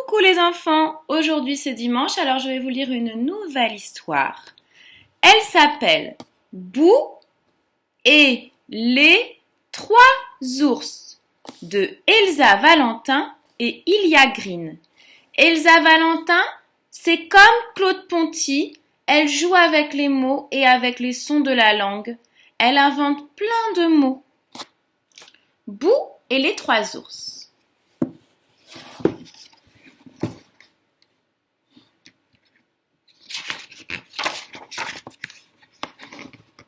Coucou les enfants, aujourd'hui c'est dimanche, alors je vais vous lire une nouvelle histoire. Elle s'appelle Boo et les 3 ours de Elsa Valentin et Ilia Green. Elsa Valentin, c'est comme Claude Ponty, elle joue avec les mots et avec les sons de la langue. Elle invente plein de mots. Boo et les 3 ours.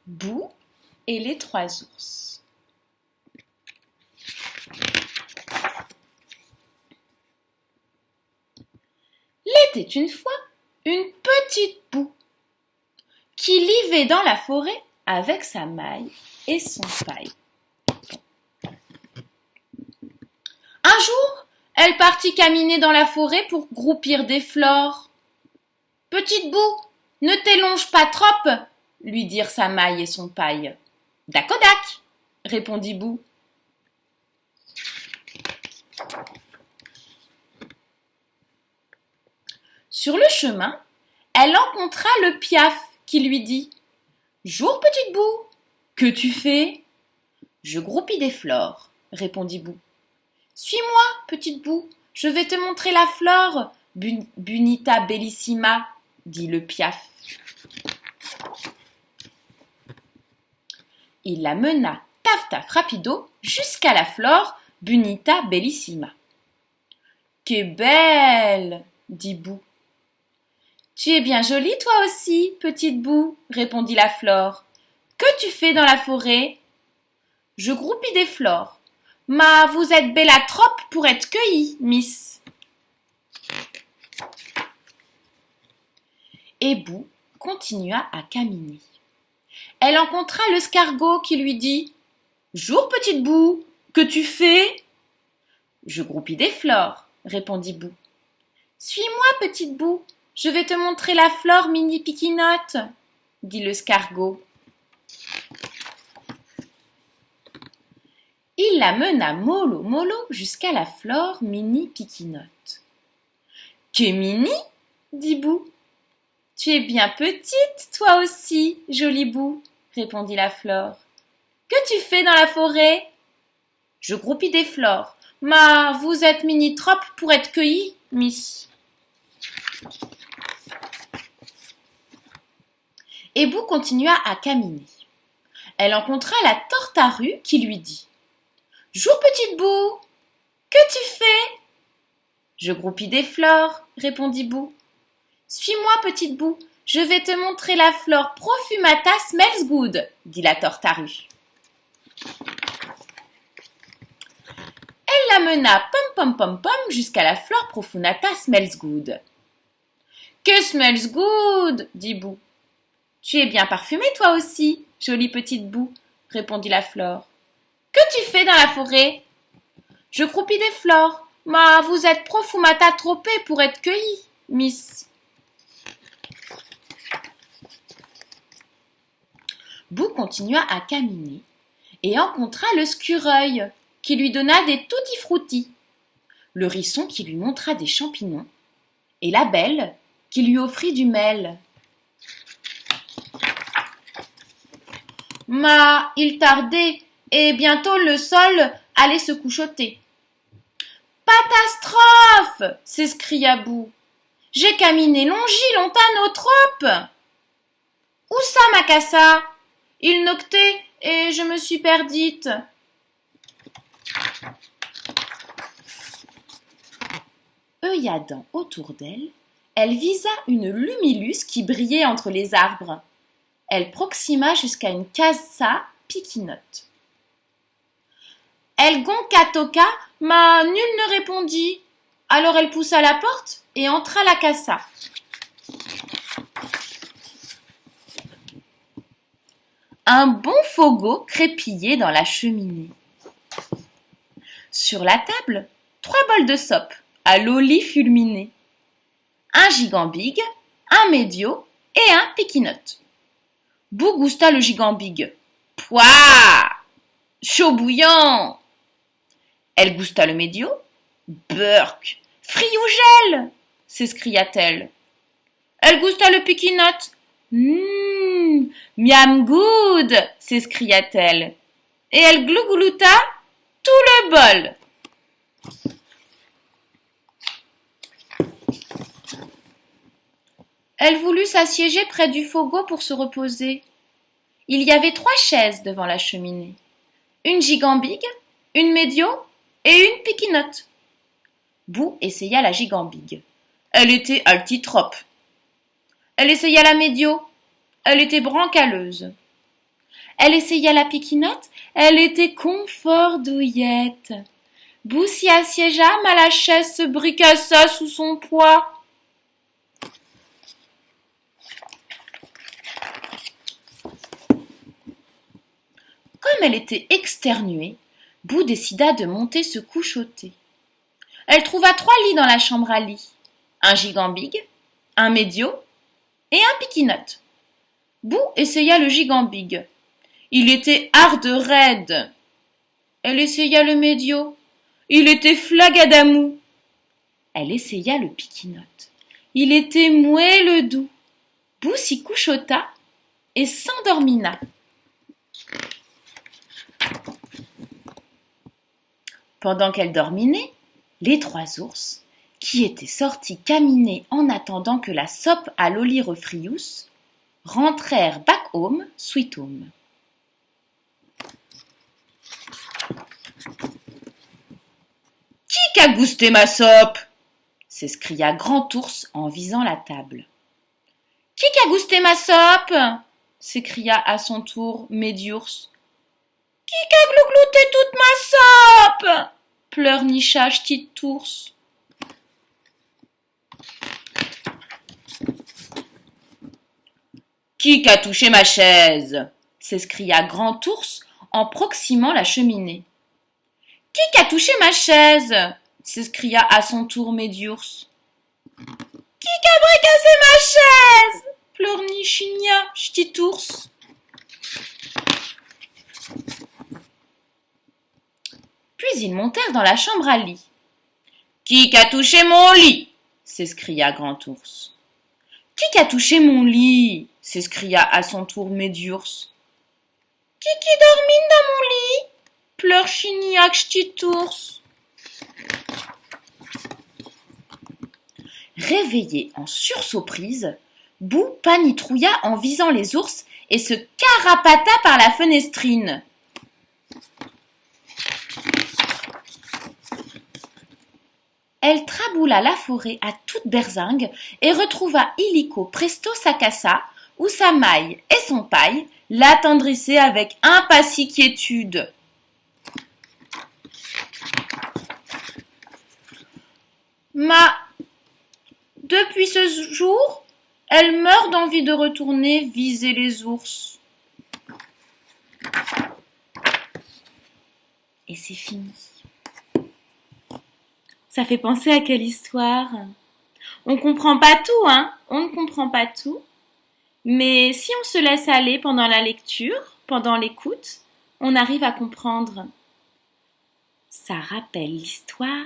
Boo et les 3 ours. L'était une fois une petite Boo qui vivait dans la forêt avec sa maille et son paille. Un jour, elle partit caminer dans la forêt pour groupir des fleurs. « Petite Boo, ne t'élonge pas trop !» lui dirent sa maille et son paille. « Dacodac !» répondit Boo. Sur le chemin, elle rencontra le Piaf qui lui dit « Jour, petite Boo, que tu fais ?»« Je groupis des fleurs, » répondit Boo. « Suis-moi, petite Boo, je vais te montrer la fleur, Bunita bellissima, » dit le Piaf. Il la mena taf taf rapido jusqu'à la fleur Bunita bellissima. « Que belle !» dit Boo. « Tu es bien jolie toi aussi, petite Boo, » répondit la flore. « Que tu fais dans la forêt ?»« Je groupis des flores. Mais vous êtes belle à trop pour être cueillie, miss. » Et Boo continua à caminer. Elle rencontra l'escargot qui lui dit « Jour, petite Boo, que tu fais ?»« Je groupis des fleurs, » répondit Boo. « Suis-moi, petite Boo, je vais te montrer la fleur mini piquinotte, » dit l'escargot. Il la mena mollo mollo jusqu'à la fleur mini piquinotte. « Que mini ?» dit Boo. « Tu es bien petite, toi aussi, jolie Boo, » répondit la flore. « Que tu fais dans la forêt ?»« Je groupis des fleurs. Mais vous êtes mini trop pour être cueillie, miss. » Et Boo continua à caminer. Elle rencontra la tortarue qui lui dit « Jour, petite Boo, que tu fais ?»« Je groupis des fleurs, » répondit Boo. « Suis-moi, petite Boo, je vais te montrer la fleur Profumata smells good, » dit la tortarue. Elle la mena pom pom pom pom jusqu'à la fleur Profumata smells good. « Que smells good ?» dit Boo. « Tu es bien parfumée toi aussi, jolie petite Boo, » répondit la flore. « Que tu fais dans la forêt ?»« Je croupis des fleurs, mais vous êtes Profumata tropée pour être cueillie, miss. » Boo continua à caminer et rencontra le scureuil qui lui donna des tutti frutti, le hérisson qui lui montra des champignons et la belle qui lui offrit du miel. Mais il tardait et bientôt le sol allait se couchoter. « Catastrophe !» s'escria Boo. « J'ai caminé longtemps trop. Où ça, ma cassa ? Il noctait et je me suis perdite. » Œilladant autour d'elle, elle visa une lumilus qui brillait entre les arbres. Elle proxima jusqu'à une casa piquinotte. Elle gonca-toca, mais nul ne répondit. Alors elle poussa la porte et entra la casa. Un bon fogo crépillait dans la cheminée. Sur la table, 3 bols de soupe à l'oli fulminé. Un gigambig, un médio et un piquinotte. Boo gusta le gigambig. Pouah! Chaud bouillant! Elle gusta le médio. Burk! Friougel !» s'escria-t-elle. Elle gusta le piquinote. Miam good s'escria-t-elle. Et elle glouglouta tout le bol. Elle voulut s'assiéger près du fogo pour se reposer. Il y avait 3 chaises devant la cheminée. Une gigambigue, une médio et une piquinote. Bou essaya la gigambigue. Elle était altitrope. Elle essaya la médio. Elle était brancaleuse. Elle essaya la piquinote. Elle était confordouillette. Bou s'y assiégea, mais la chaise se bricassa sous son poids. Comme elle était externuée, Bou décida de monter se couchoter. Elle trouva 3 lits dans la chambre à lit. Un gigambigue, un médio et un piquinote. Bou essaya le gigambigue. Il était harde raide. Elle essaya le médio. Il était flagadamou. Elle essaya le piquinote. Il était moelleux doux. Bou s'y couchota et s'endormina. Pendant qu'elle dorminait, les 3 ours, qui étaient sortis caminer en attendant que la sope à l'oli refriousse, rentrèrent back home, sweet home. Qui qu'a gousté ma sope s'escria Grand Ours en visant la table. Qui qu'a gousté ma sope s'écria à son tour Médiours. Qui qu'a glouglouté toute ma sope pleurnicha Ch'tit Ours. Qui qu'a touché ma chaise s'escria Grand Ours en proximant la cheminée. Qui qu'a touché ma chaise s'escria à son tour Médiours. Qui qu'a bricassé ma chaise pleurnichigna Ch'tit Ours. Puis ils montèrent dans la chambre à lit. Qui qu'a touché mon lit s'escria Grand Ours. Qui qu'a touché mon lit s'escria à son tour Médiours. Qui dormine dans mon lit pleurchigna Ch'tit Ours. Réveillé en sursauprise, Bou panitrouilla en visant les ours et se carapata par la fenestrine. Elle traboula la forêt à toute berzingue et retrouva illico presto sacassa, où sa maille et son paille l'attendrissaient avec impatient quiétude. Depuis ce jour, elle meurt d'envie de retourner viser les ours. Et c'est fini. Ça fait penser à quelle histoire? On comprend pas tout, hein? On ne comprend pas tout. Mais si on se laisse aller pendant la lecture, pendant l'écoute, on arrive à comprendre. Ça rappelle l'histoire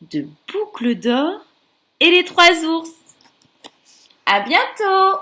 de Boucle d'Or et les 3 ours. À bientôt!